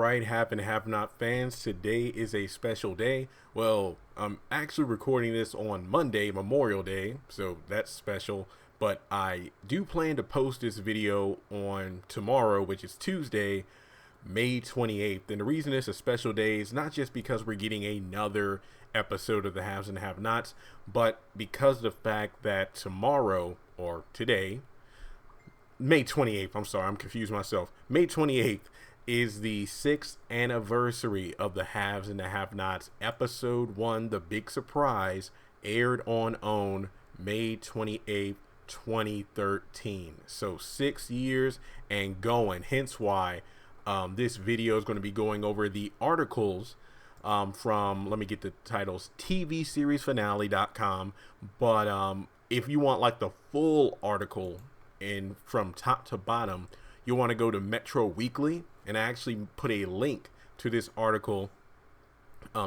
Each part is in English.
right, have and have not fans. Today is a special day. Well, I'm actually recording this on Monday, Memorial Day, so that's special. But I do plan to post this video on tomorrow, which is Tuesday, May 28th. And the reason it's a special day is not just because we're getting another episode of the Haves and Have Nots, but because of the fact that tomorrow, or today, May 28th, I'm sorry, I'm confused myself. May 28th is the 6th anniversary of the Haves and the Have Nots. Episode 1, The Big Surprise, aired on OWN May 28th, 2013. So 6 years and going. Hence why this video is going to be going over the articles from, let me get the titles, tvseriesfinale.com. But if you want like the full article and from top to bottom, you want to go to Metro Weekly, and I actually put a link to this article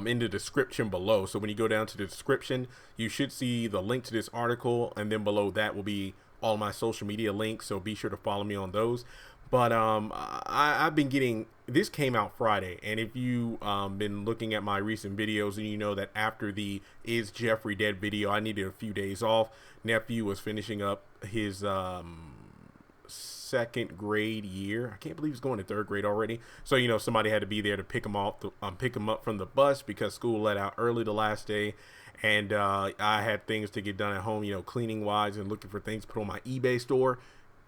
in the description below. So when you go down to the description, you should see the link to this article, and then below that will be all my social media links, so be sure to follow me on those. But I've been getting, this came out Friday, and if you been looking at my recent videos, and you know that after the Is Jeffrey Dead video, I needed a few days off. Nephew was finishing up his second grade year. I can't believe he's going to third grade already. So, you know, somebody had to be there to pick him off, pick him up from the bus because school let out early the last day. And I had things to get done at home, you know, cleaning wise and looking for things to put on my eBay store.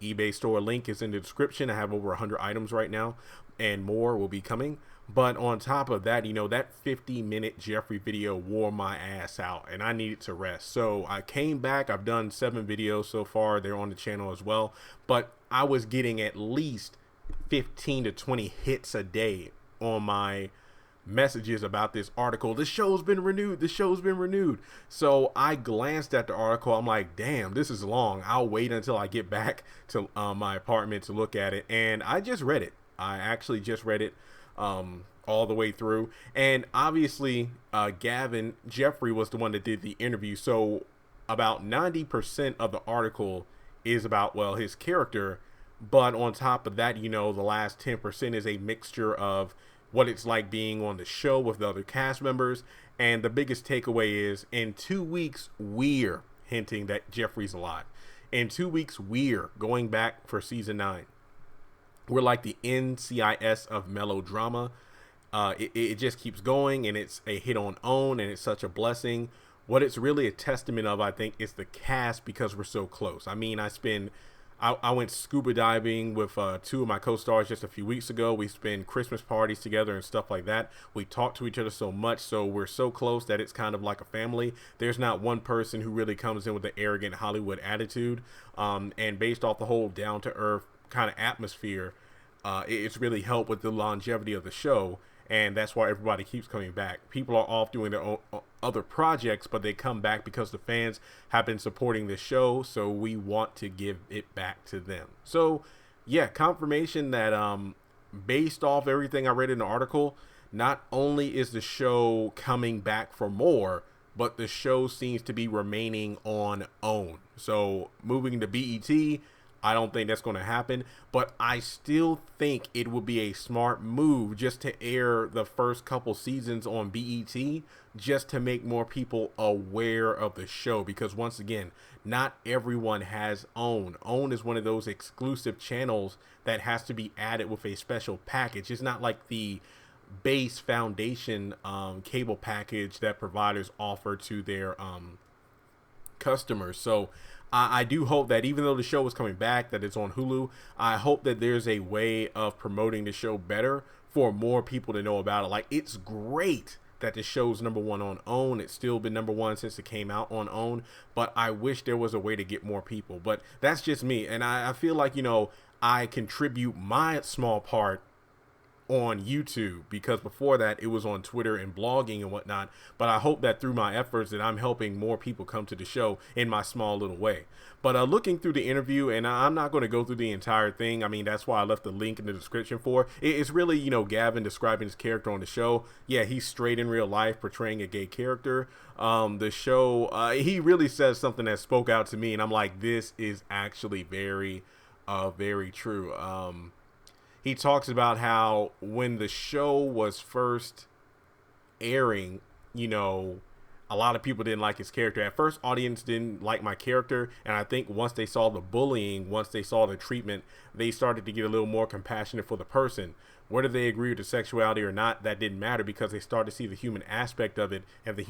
eBay store link is in the description. I have over 100 items right now, and more will be coming. But on top of that, you know, that 50-minute Jeffrey video wore my ass out, and I needed to rest. So I came back. I've done 7 videos so far. They're on the channel as well. But I was getting at least 15 to 20 hits a day on my messages about this article. The show's been renewed. The show's been renewed. So I glanced at the article. I'm like, damn, this is long. I'll wait until I get back to my apartment to look at it. And I just read it. I actually just read it all the way through. And obviously, Gavin, Jeffrey was the one that did the interview. So about 90% of the article is about, well, his character. But on top of that, you know, the last 10% is a mixture of what it's like being on the show with the other cast members. And the biggest takeaway is, in 2 weeks, we're hinting that Jeffrey's alive. In 2 weeks, we're going back for season 9. We're like the NCIS of melodrama. It just keeps going, and it's a hit on OWN, and it's such a blessing. What it's really a testament of, I think, is the cast, because we're so close. I mean, I went scuba diving with 2 of my co-stars just a few weeks ago. We spend Christmas parties together and stuff like that. We talk to each other so much, so we're so close that it's kind of like a family. There's not one person who really comes in with the arrogant Hollywood attitude. And based off the whole down-to-earth kind of atmosphere, it's really helped with the longevity of the show. And that's why everybody keeps coming back. People are off doing their own other projects, but they come back because the fans have been supporting the show. So we want to give it back to them. So yeah, confirmation that based off everything I read in the article, not only is the show coming back for more, but the show seems to be remaining on OWN. So moving to BET, I don't think that's going to happen, but I still think it would be a smart move just to air the first couple seasons on BET, just to make more people aware of the show. Because once again, not everyone has OWN. OWN is one of those exclusive channels that has to be added with a special package. It's not like the base foundation cable package that providers offer to their customers. So I do hope that even though the show is coming back, that it's on Hulu, I hope that there's a way of promoting the show better for more people to know about it. Like, it's great that the show's #1 on OWN. It's still been #1 since it came out on OWN, but I wish there was a way to get more people. But that's just me, and I feel like, you know, I contribute my small part on YouTube, because before that it was on Twitter and blogging and whatnot. But I hope that through my efforts that I'm helping more people come to the show in my small little way. But looking through the interview, and I'm not going to go through the entire thing. I mean, that's why I left the link in the description for. It's really, you know, Gavin describing his character on the show. Yeah, he's straight in real life, portraying a gay character. The show, he really says something that spoke out to me, and I'm like, this is actually very true. he talks about how when the show was first airing, you know, a lot of people didn't like his character. At first, audience didn't like my character, and I think once they saw the bullying, once they saw the treatment, they started to get a little more compassionate for the person. Whether they agree with the sexuality or not, that didn't matter because they started to see the human aspect of it and the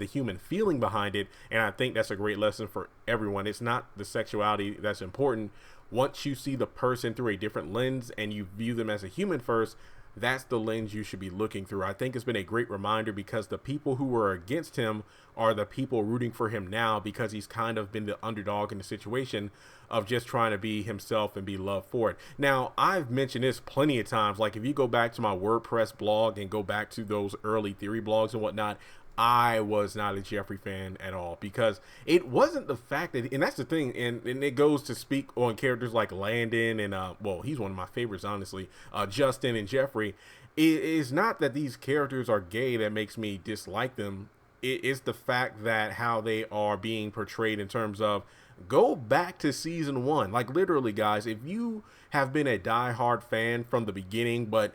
human feeling behind it. And I think that's a great lesson for everyone. It's not the sexuality that's important. Once you see the person through a different lens and you view them as a human first, that's the lens you should be looking through. I think it's been a great reminder because the people who were against him are the people rooting for him now because he's kind of been the underdog in the situation of just trying to be himself and be loved for it. Now, I've mentioned this plenty of times. Like if you go back to my WordPress blog and go back to those early theory blogs and whatnot, I was not a Jeffrey fan at all because it wasn't the fact that, and that's the thing, and it goes to speak on characters like Landon and, well, he's one of my favorites, honestly, Justin and Jeffrey. It is not that these characters are gay that makes me dislike them. It is the fact that how they are being portrayed in terms of, go back to season 1. Like literally, guys, if you have been a diehard fan from the beginning, but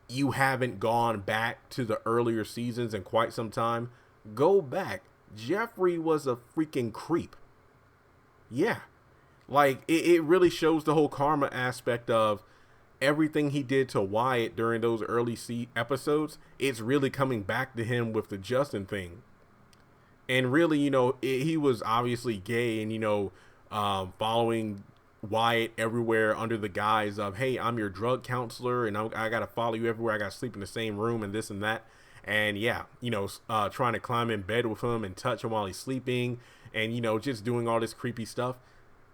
you haven't gone back to the earlier seasons in quite some time, go back. Jeffrey was a freaking creep. Yeah. Like, it really shows the whole karma aspect of everything he did to Wyatt during those early episodes. It's really coming back to him with the Justin thing. And really, you know, he was obviously gay and, you know, following Wyatt everywhere under the guise of, hey, I'm your drug counselor and I gotta follow you everywhere, I gotta sleep in the same room and this and that. And yeah, you know, trying to climb in bed with him and touch him while he's sleeping and, you know, just doing all this creepy stuff.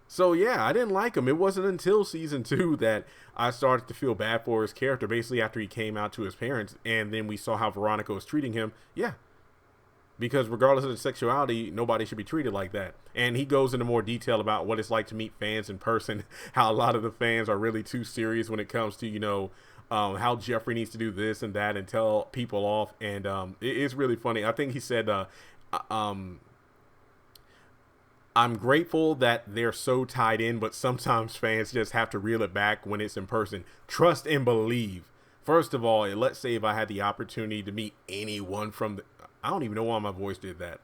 So yeah, I didn't like him. It wasn't until season 2 that I started to feel bad for his character, basically after he came out to his parents and then we saw how Veronica was treating him. Yeah, because regardless of the sexuality, nobody should be treated like that. And he goes into more detail about what it's like to meet fans in person, how a lot of the fans are really too serious when it comes to, you know, how Jeffrey needs to do this and that and tell people off. And it's really funny. I think he said, I'm grateful that they're so tied in, but sometimes fans just have to reel it back when it's in person. Trust and believe. First of all, let's say if I had the opportunity to meet anyone from the, I don't even know why my voice did that.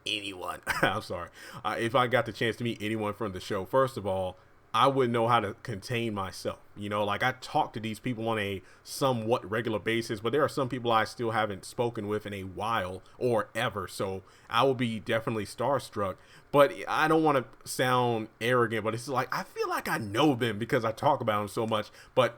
Anyone. I'm sorry. If I got the chance to meet anyone from the show, first of all, I wouldn't know how to contain myself. You know, like I talk to these people on a somewhat regular basis, but there are some people I still haven't spoken with in a while or ever. So I will be definitely starstruck, but I don't want to sound arrogant, but it's like, I feel like I know them because I talk about them so much, but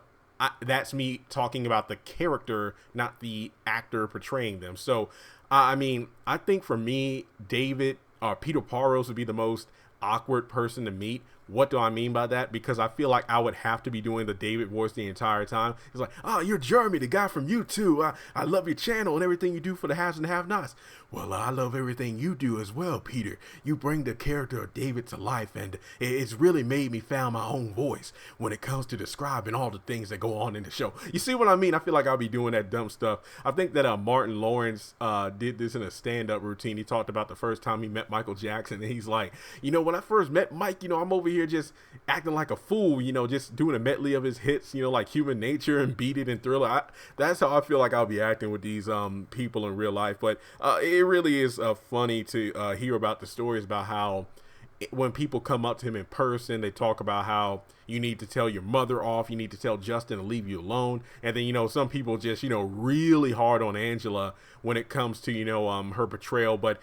that's me talking about the character, not the actor portraying them. So, I mean, I think for me, David, Peter Parros would be the most awkward person to meet. What do I mean by that? Because I feel like I would have to be doing the David voice the entire time. It's like, oh, you're Jeremy, the guy from YouTube. I love your channel and everything you do for the haves and have-nots. Well, I love everything you do as well, Peter. You bring the character of David to life, and it's really made me found my own voice when it comes to describing all the things that go on in the show. You see what I mean? I feel like I'll be doing that dumb stuff. I think that Martin Lawrence did this in a stand-up routine. He talked about the first time he met Michael Jackson, and he's like, you know, when I first met Mike, you know, I'm over here just acting like a fool, you know, just doing a medley of his hits, you know, like Human Nature and Beat It and Thriller. That's how I feel like I'll be acting with these people in real life. But it really is funny to hear about the stories about how when people come up to him in person, they talk about how you need to tell your mother off, you need to tell Justin to leave you alone. And then, you know, some people just, you know, really hard on Angela when it comes to, you know, her portrayal. But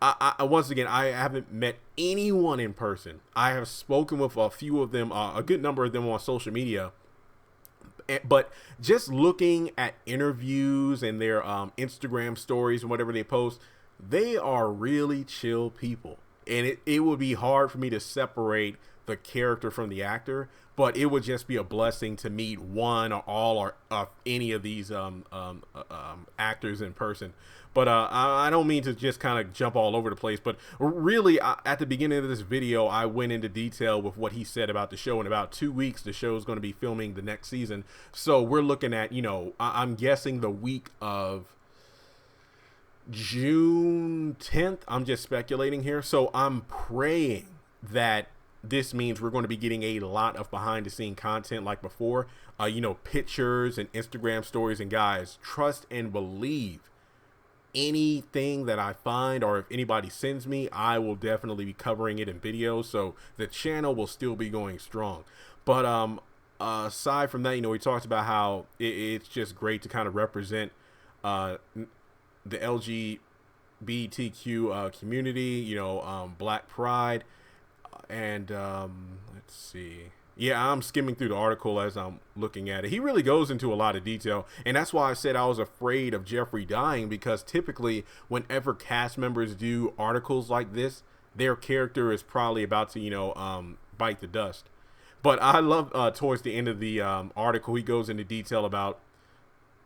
I once again, I haven't met anyone in person. I have spoken with a few of them, a good number of them on social media. But just looking at interviews and their Instagram stories and whatever they post, they are really chill people. And it would be hard for me to separate the character from the actor, but it would just be a blessing to meet one or all or any of these actors in person. But I don't mean to just kind of jump all over the place, but really at the beginning of this video, I went into detail with what he said about the show. In about 2 weeks, the show is going to be filming the next season. So we're looking at, you know, I'm guessing the week of June 10th. I'm just speculating here. So I'm praying that this means we're going to be getting a lot of behind the scene content like before, pictures and Instagram stories. And guys, trust and believe, anything that I find or if anybody sends me, I will definitely be covering it in videos. So the channel will still be going strong. But aside from that, we talked about how it's just great to kind of represent the LGBTQ community, Black Pride. And let's see. Yeah, I'm skimming through the article as I'm looking at it. He really goes into a lot of detail. And that's why I said I was afraid of Jeffrey dying, because typically whenever cast members do articles like this, their character is probably about to, bite the dust. But I love towards the end of the article, he goes into detail about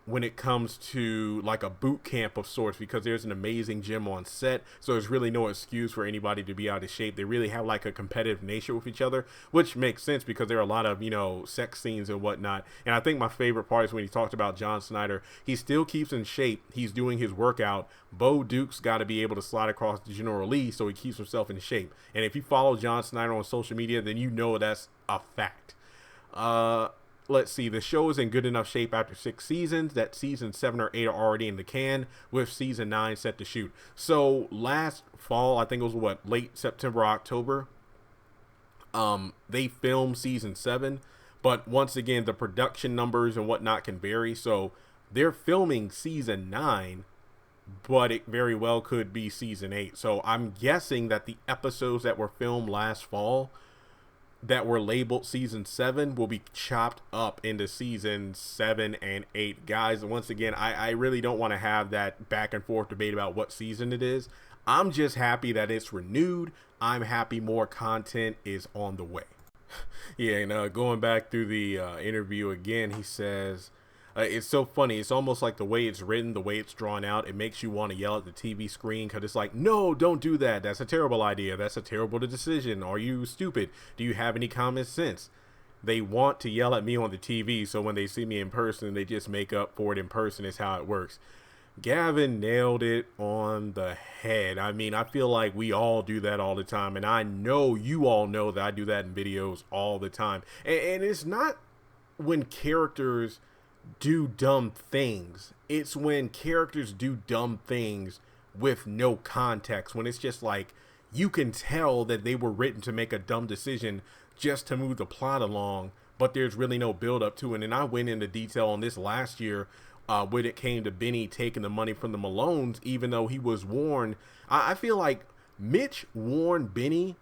when it comes to like a boot camp of sorts, because there's an amazing gym on set, so there's really no excuse for anybody to be out of shape. They really have like a competitive nature with each other, which makes sense because there are a lot of sex scenes and whatnot. And I think my favorite part is when he talked about John Snyder. He still keeps in shape, he's doing his workout. Bo Duke's got to be able to slide across the General Lee, so he keeps himself in shape. And if you follow John Snyder on social media, then that's a fact. Let's see, the show is in good enough shape after 6 seasons that season 7 or 8 are already in the can, with season 9 set to shoot. So last fall, I think it was late September, October, they filmed season 7, but once again, the production numbers and whatnot can vary. So they're filming season 9, but it very well could be season 8. So I'm guessing that the episodes that were filmed last fall that were labeled season 7 will be chopped up into season 7 and 8. Guys, once again, I really don't want to have that back and forth debate about what season it is. I'm just happy that it's renewed. I'm happy more content is on the way. Yeah, and going back through the interview again, he says, it's so funny. It's almost like the way it's written, the way it's drawn out, it makes you want to yell at the TV screen, because it's like, no, don't do that. That's a terrible idea. That's a terrible decision. Are you stupid? Do you have any common sense? They want to yell at me on the TV, so when they see me in person, they just make up for it in person. Is how it works. Gavin nailed it on the head. I mean, I feel like we all do that all the time, and I know you all know that I do that in videos all the time. And it's not when characters do dumb things. It's when characters do dumb things with no context, when it's just like you can tell that they were written to make a dumb decision just to move the plot along, but there's really no build up to it. And I went into detail on this last year when it came to Benny taking the money from the Malones, even though he was warned. I feel like Mitch warned Benny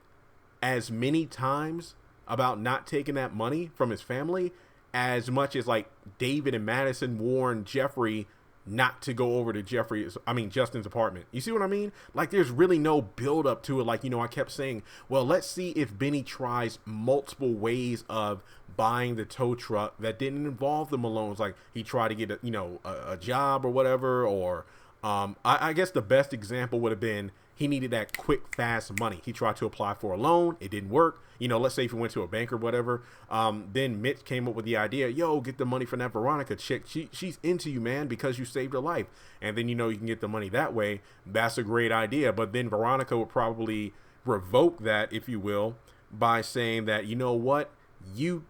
as many times about not taking that money from his family as much as like David and Madison warned Jeffrey not to go over to Justin's apartment. You see what I mean? Like, there's really no build up to it. Like, I kept saying, well, let's see if Benny tries multiple ways of buying the tow truck that didn't involve the Malones. Like, he tried to get a job or whatever, or I guess the best example would have been he needed that quick, fast money. He tried to apply for a loan. It didn't work. Let's say if he went to a bank or whatever. Then Mitch came up with the idea, yo, get the money from that Veronica chick. She's into you, man, because you saved her life. And then, you can get the money that way. That's a great idea. But then Veronica would probably revoke that, if you will, by saying that, you know what, you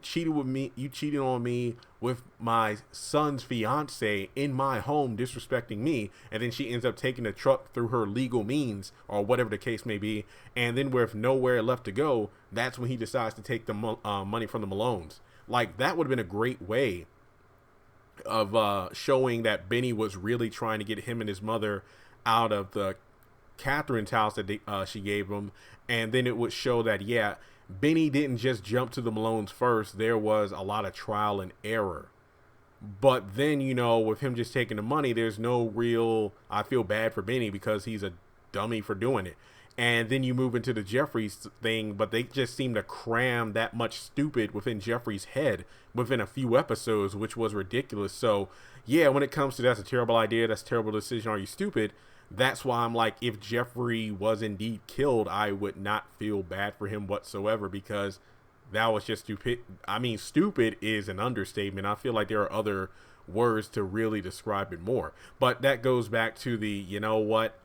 cheated with me. You cheated on me with my son's fiance in my home, disrespecting me. And then she ends up taking the truck through her legal means, or whatever the case may be. And then with nowhere left to go, that's when he decides to take the money from the Malones. Like, that would have been a great way of showing that Benny was really trying to get him and his mother out of the Catherine's house that she gave him. And then it would show that, yeah, Benny didn't just jump to the Malones first. There was a lot of trial and error. But then, with him just taking the money, there's no real, I feel bad for Benny because he's a dummy for doing it. And then you move into the Jeffrey's thing, but they just seem to cram that much stupid within Jeffrey's head within a few episodes, which was ridiculous. So, yeah, when it comes to that's a terrible idea, that's a terrible decision, are you stupid? That's why I'm like, if Jeffrey was indeed killed, I would not feel bad for him whatsoever, because that was just stupid. I mean, stupid is an understatement. I feel like there are other words to really describe it more. But that goes back to the,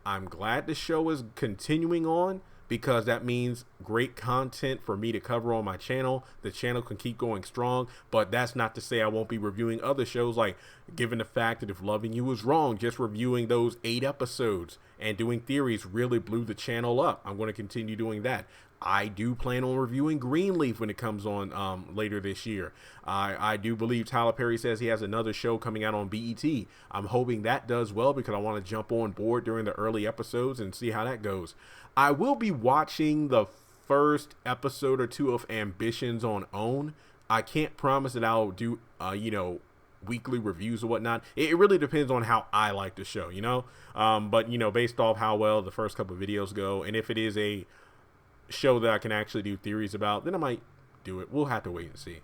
I'm glad the show is continuing on, because that means great content for me to cover on my channel. The channel can keep going strong, but that's not to say I won't be reviewing other shows, like given the fact that If Loving You Was Wrong, just reviewing those 8 episodes and doing theories really blew the channel up. I'm going to continue doing that. I do plan on reviewing Greenleaf when it comes on later this year. I do believe Tyler Perry says he has another show coming out on BET. I'm hoping that does well because I want to jump on board during the early episodes and see how that goes. I will be watching the first episode or 2 of Ambitions on OWN. I can't promise that I'll do, weekly reviews or whatnot. It really depends on how I like the show, but, based off how well the first couple of videos go, and if it is a show that I can actually do theories about, then I might do it. We'll have to wait and see.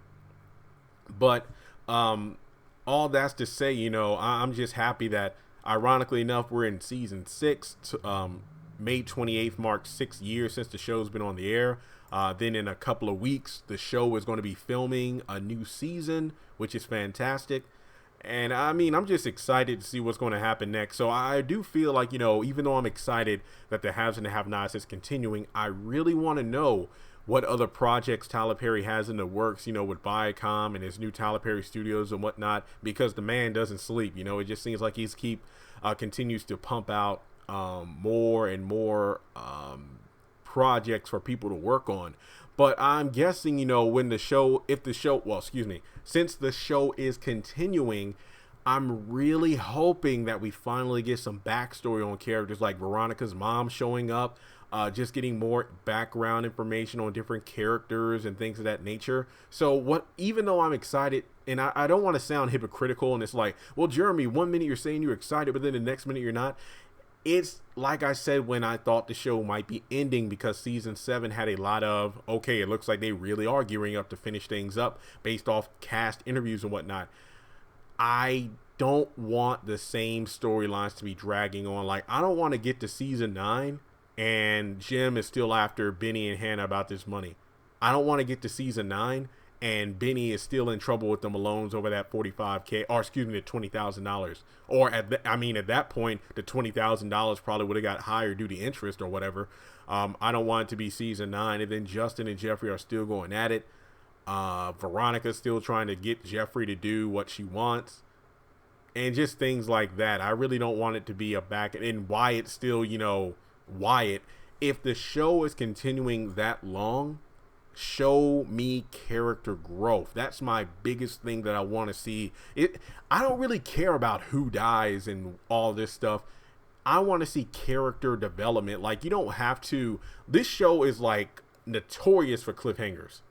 But all that's to say, I'm just happy that, ironically enough, we're in season 6. May 28th marked 6 years since the show's been on the air. Then in a couple of weeks, the show is going to be filming a new season, which is fantastic. And I mean, I'm just excited to see what's going to happen next. So I do feel like, even though I'm excited that the haves and the have-nots is continuing, I really want to know what other projects Tyler Perry has in the works, with Viacom and his new Tyler Perry Studios and whatnot, because the man doesn't sleep. It just seems like he's continues to pump out more and more projects for people to work on. But I'm guessing, since the show is continuing, I'm really hoping that we finally get some backstory on characters like Veronica's mom showing up, just getting more background information on different characters and things of that nature. So even though I'm excited, and I don't want to sound hypocritical, and it's like, well, Jeremy, 1 minute you're saying you're excited, but then the next minute you're not. It's like I said when I thought the show might be ending, because season 7 had a lot of, okay, it looks like they really are gearing up to finish things up based off cast interviews and whatnot. I don't want the same storylines to be dragging on. Like, I don't want to get to season 9 and Jim is still after Benny and Hannah about this money. I don't want to get to season 9 and Benny is still in trouble with the Malones over that $45K, or excuse me, the $20,000. Or at that point, the $20,000 probably would have got higher due to interest or whatever. I don't want it to be season 9, and then Justin and Jeffrey are still going at it. Veronica's still trying to get Jeffrey to do what she wants, and just things like that. I really don't want it to be a back, and Wyatt still, Wyatt. If the show is continuing that long, show me character growth. That's my biggest thing that I want to see. I don't really care about who dies and all this stuff. I want to see character development. Like, you don't have to. This show is like notorious for cliffhangers.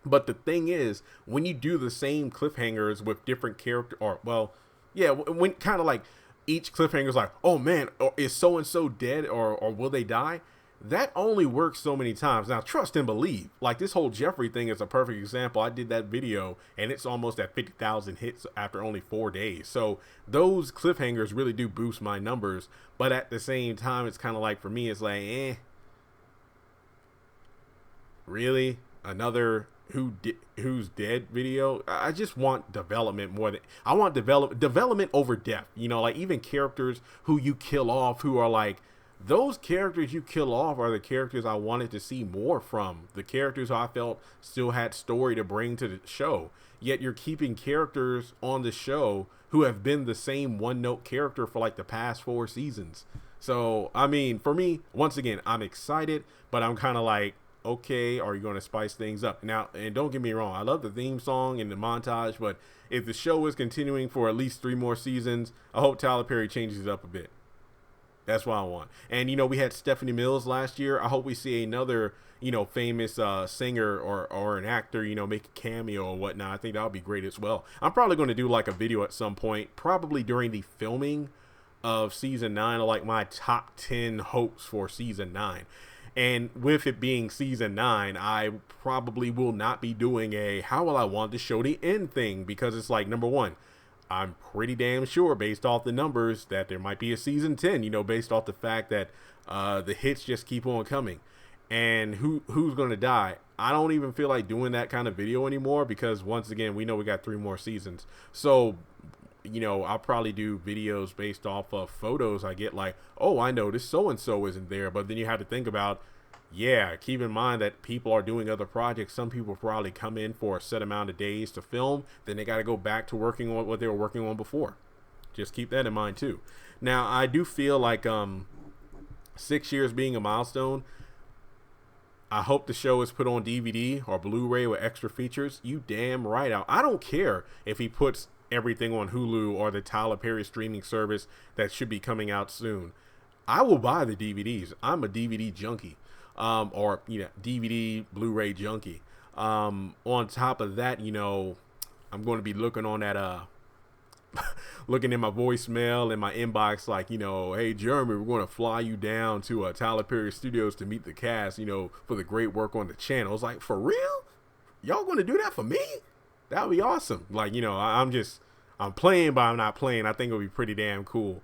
But the thing is, when you do the same cliffhangers with different character, when kind of like each cliffhanger is like, oh man, is so and so dead, or will they die? That only works so many times. Now, trust and believe. Like, this whole Jeffrey thing is a perfect example. I did that video, and it's almost at 50,000 hits after only 4 days. So those cliffhangers really do boost my numbers. But at the same time, it's kind of like, for me, it's like, really? Another who's dead video? I just want development more than I want development over death. Like, even characters who you kill off, who are like, those characters you kill off are the characters I wanted to see more from. The characters I felt still had story to bring to the show. Yet you're keeping characters on the show who have been the same one-note character for like the past 4 seasons. So, I mean, for me, once again, I'm excited, but I'm kind of like, okay, are you going to spice things up? Now, and don't get me wrong, I love the theme song and the montage, but if the show is continuing for at least 3 more seasons, I hope Tyler Perry changes it up a bit. That's what I want. And, we had Stephanie Mills last year. I hope we see another, famous singer or an actor, make a cameo or whatnot. I think that would be great as well. I'm probably going to do like a video at some point, probably during the filming of season 9, of like my top 10 hopes for season 9. And with it being season 9, I probably will not be doing a how will I want the show to end thing, because it's like, number one, I'm pretty damn sure, based off the numbers, that there might be a season 10, based off the fact that the hits just keep on coming. And who's going to die? I don't even feel like doing that kind of video anymore, because once again, we know we got 3 more seasons. So I'll probably do videos based off of photos I get, like, oh, I know this so and so isn't there, but then you have to think about, yeah, keep in mind that people are doing other projects. Some people probably come in for a set amount of days to film, then they got to go back to working on what they were working on before. Just keep that in mind too. Now, I do feel like 6 years being a milestone. I hope the show is put on DVD or Blu-ray with extra features. You damn right. I don't care if he puts everything on Hulu or the Tyler Perry streaming service that should be coming out soon. I will buy the DVDs. I'm a DVD junkie, or DVD Blu-ray junkie. On top of that, I'm going to be looking on that looking in my voicemail and my inbox, like, hey, Jeremy, we're going to fly you down to Tyler Perry Studios to meet the cast, for the great work on the channel. It's like, for real? Y'all going to do that for me? That would be awesome. Like, I'm playing, but I'm not playing. I think it would be pretty damn cool.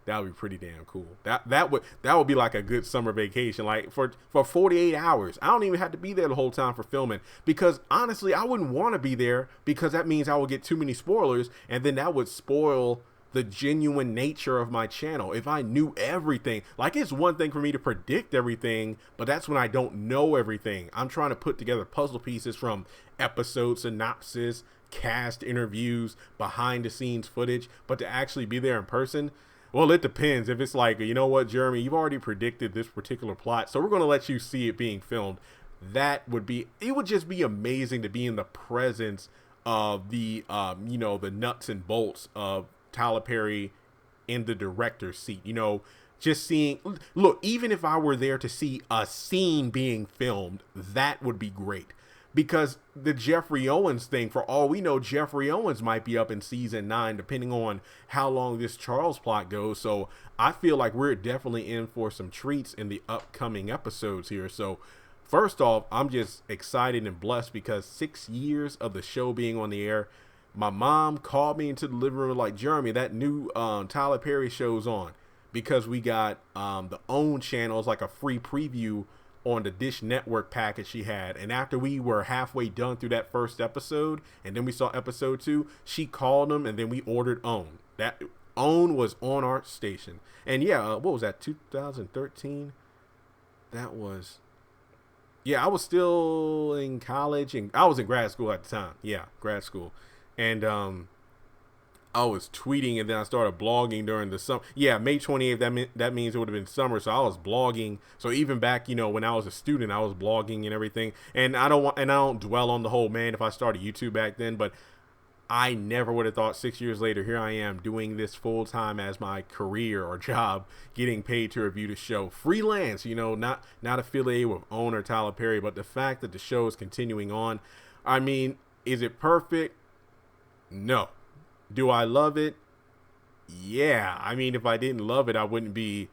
That would be pretty damn cool. That would be like a good summer vacation, like for 48 hours. I don't even have to be there the whole time for filming, because honestly, I wouldn't want to be there, because that means I would get too many spoilers, and then that would spoil the genuine nature of my channel. If I knew everything, like, it's one thing for me to predict everything, but that's when I don't know everything. I'm trying to put together puzzle pieces from episode synopsis, cast interviews, behind the scenes footage, but to actually be there in person, well, it depends. If it's like, you know what, Jeremy, you've already predicted this particular plot, so we're going to let you see it being filmed. It would just be amazing to be in the presence of the nuts and bolts of Tyler Perry in the director's seat. Just seeing, look, even if I were there to see a scene being filmed, that would be great. Because the Jeffrey Owens thing, for all we know, Jeffrey Owens might be up in season 9, depending on how long this Charles plot goes. So I feel like we're definitely in for some treats in the upcoming episodes here. So first off, I'm just excited and blessed because 6 years of the show being on the air. My mom called me into the living room like, Jeremy, that new Tyler Perry show's on, because we got the OWN channels, like a free preview on the Dish Network package she had. And after we were halfway done through that first episode, and then we saw episode 2, she called them, and then we ordered OWN. That OWN was on our station. And yeah, what was that, 2013? That was, yeah, I was still in college, and I was in grad school at the time. Yeah, grad school. And I was tweeting, and then I started blogging during the summer. Yeah, May 28th, that means it would have been summer. So I was blogging. So even back, when I was a student, I was blogging and everything. And I don't dwell on the whole, man, if I started YouTube back then, but I never would have thought 6 years later, here I am doing this full time as my career or job, getting paid to review the show. Freelance, not affiliated with OWN or Tyler Perry, but the fact that the show is continuing on. I mean, is it perfect? No. Do I love it? Yeah. I mean, if I didn't love it, I wouldn't be,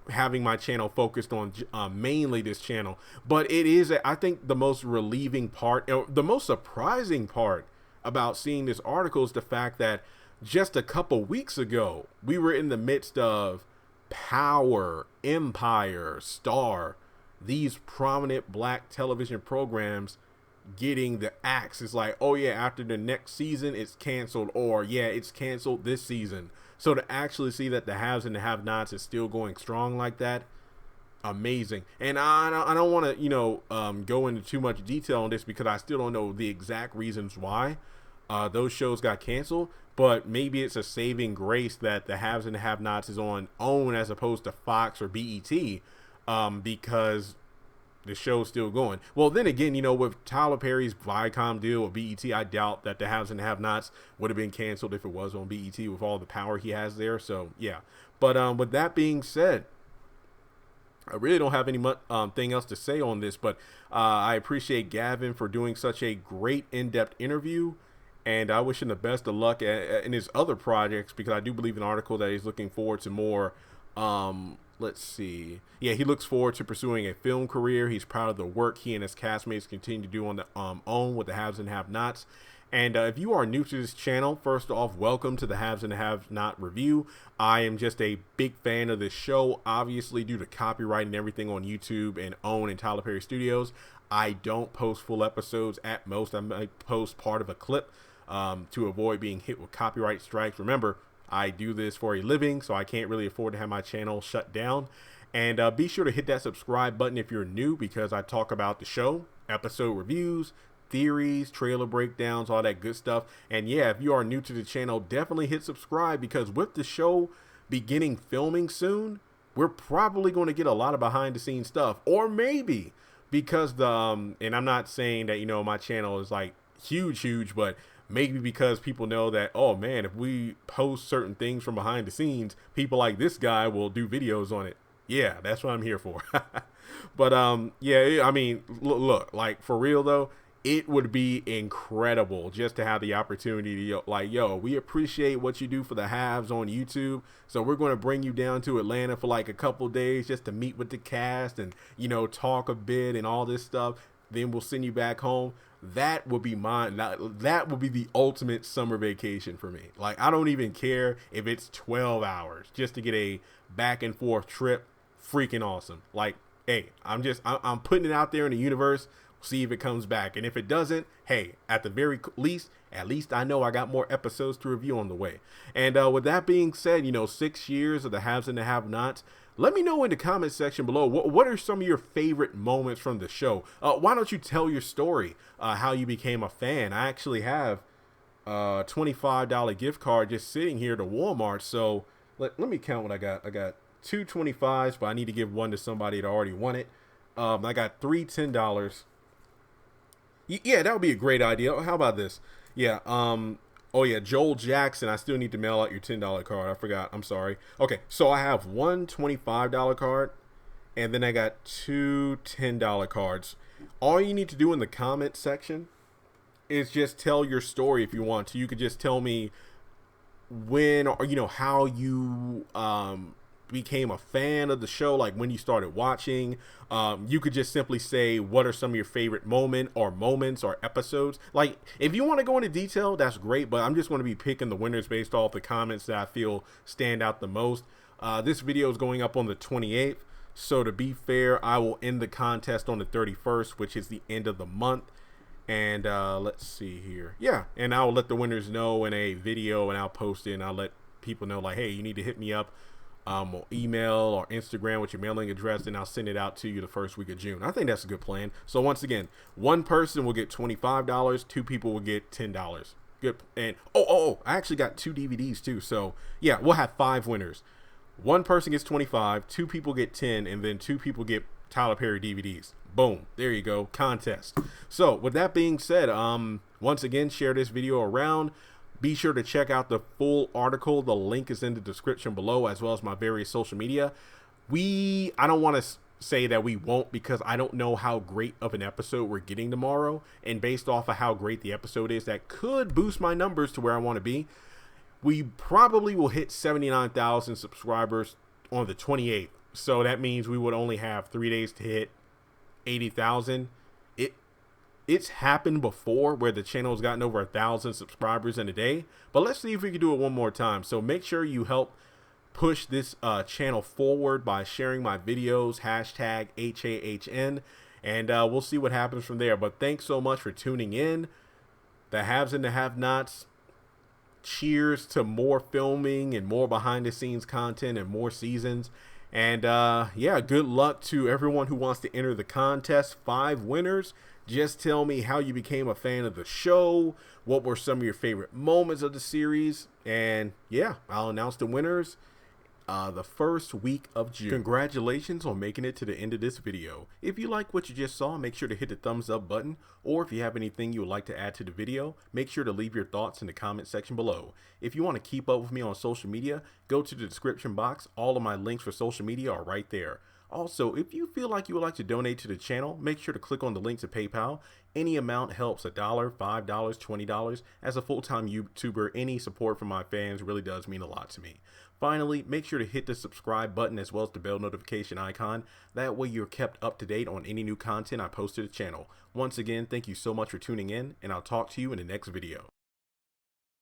having my channel focused on mainly this channel. But it is, I think, the most relieving part, the most surprising part about seeing this article is the fact that just a couple weeks ago, we were in the midst of Power, Empire, Star, these prominent black television programs getting the axe. It's like, oh yeah, after the next season it's canceled, or yeah, it's canceled this season. So to actually see that the haves and the have-nots is still going strong like that, amazing. And I don't want to go into too much detail on this, because I still don't know the exact reasons why those shows got canceled, but maybe it's a saving grace that the haves and the have-nots is on OWN as opposed to Fox or BET, because the show's still going. Well, then again, with Tyler Perry's Viacom deal with BET, I doubt that the haves and the have-nots would have been canceled if it was on BET with all the power he has there. So yeah. But with that being said, I really don't have any thing else to say on this, but I appreciate Gavin for doing such a great in-depth interview, and I wish him the best of luck in his other projects, because I do believe in an article that he's looking forward to more. Let's see. Yeah, he looks forward to pursuing a film career. He's proud of the work he and his castmates continue to do on the OWN with the haves and have-nots. And if you are new to this channel, first off, welcome to the Haves and the Have-Not review. I am just a big fan of this show, obviously due to copyright and everything on YouTube and OWN and Tyler Perry Studios. I don't post full episodes. At most, I might post part of a clip. to avoid being hit with copyright strikes. Remember, I do this for a living, so I can't really afford to have my channel shut down. And be sure to hit that subscribe button if you're new, because I talk about the show, episode reviews, theories, trailer breakdowns, all that good stuff. And yeah, if you are new to the channel, definitely hit subscribe, because with the show beginning filming soon, we're probably going to get a lot of behind the scenes stuff. Or maybe because and I'm not saying that, my channel is like huge, but maybe because people know that, oh man, if we post certain things from behind the scenes, people like this guy will do videos on it. Yeah, that's what I'm here for. But yeah, I mean, look, like for real though, it would be incredible just to have the opportunity to like, yo, we appreciate what you do for the Halves on YouTube. So we're going to bring you down to Atlanta for like a couple days just to meet with the cast and, talk a bit and all this stuff. Then we'll send you back home. That would be mine. That would be the ultimate summer vacation for me. Like, I don't even care if it's 12 hours just to get a back and forth trip. Freaking awesome. Like, hey, I'm putting it out there in the universe. See if it comes back. And if it doesn't, hey, at the very least, I know I got more episodes to review on the way. And with that being said, 6 years of the Haves and the Have-Nots. Let me know in the comment section below, what are some of your favorite moments from the show? Why don't you tell your story, how you became a fan? I actually have a $25 gift card just sitting here to Walmart. So let me count what I got. I got 2 $25s, but I need to give one to somebody that already won it. I got 3 $10. Yeah, that would be a great idea. How about this? Yeah, oh yeah, Joel Jackson, I still need to mail out your $10 card. I forgot. I'm sorry. Okay, so I have one $25 card, and then I got 2 $10 cards. All you need to do in the comment section is just tell your story if you want to. You could just tell me when, or how you became a fan of the show, like when you started watching. You could just simply say, what are some of your favorite moments or episodes? Like, if you want to go into detail, that's great, but I'm just going to be picking the winners based off the comments that I feel stand out the most. This video is going up on the 28th, so to be fair, I will end the contest on the 31st, which is the end of the month. And let's see here. Yeah, and I'll let the winners know in a video, and I'll post it, and I'll let people know, like, hey, you need to hit me up on email or Instagram with your mailing address, and I'll send it out to you the first week of June. I think that's a good plan. So once again, one person will get $25, 2 people will get $10. Good. And I actually got 2 DVDs too. So yeah, we'll have 5 winners. One person gets 25, 2 people get 10, and then 2 people get Tyler Perry DVDs. Boom, there you go, contest. So with that being said, once again, share this video around. Be sure to check out the full article. The link is in the description below, as well as my various social media. I don't want to say that we won't, because I don't know how great of an episode we're getting tomorrow. And based off of how great the episode is, that could boost my numbers to where I want to be. We probably will hit 79,000 subscribers on the 28th. So that means we would only have 3 days to hit 80,000. It's happened before where the channel's gotten over 1,000 subscribers in a day, but let's see if we can do it one more time. So make sure you help push this channel forward by sharing my videos, hashtag HAHN, and we'll see what happens from there. But thanks so much for tuning in. The Haves and the Have-Nots. Cheers to more filming and more behind the scenes content and more seasons. And yeah, good luck to everyone who wants to enter the contest. 5 winners. Just tell me how you became a fan of the show. What were some of your favorite moments of the series? And yeah, I'll announce the winners the first week of June. Congratulations on making it to the end of this video. If you like what you just saw, make sure to hit the thumbs up button. Or if you have anything you would like to add to the video, make sure to leave your thoughts in the comment section below. If you want to keep up with me on social media, go to the description box. All of my links for social media are right there. Also, if you feel like you would like to donate to the channel, make sure to click on the link to PayPal. Any amount helps. $1, $5, $20. As a full-time YouTuber, any support from my fans really does mean a lot to me. Finally, make sure to hit the subscribe button as well as the bell notification icon. That way you're kept up to date on any new content I post to the channel. Once again, thank you so much for tuning in, and I'll talk to you in the next video.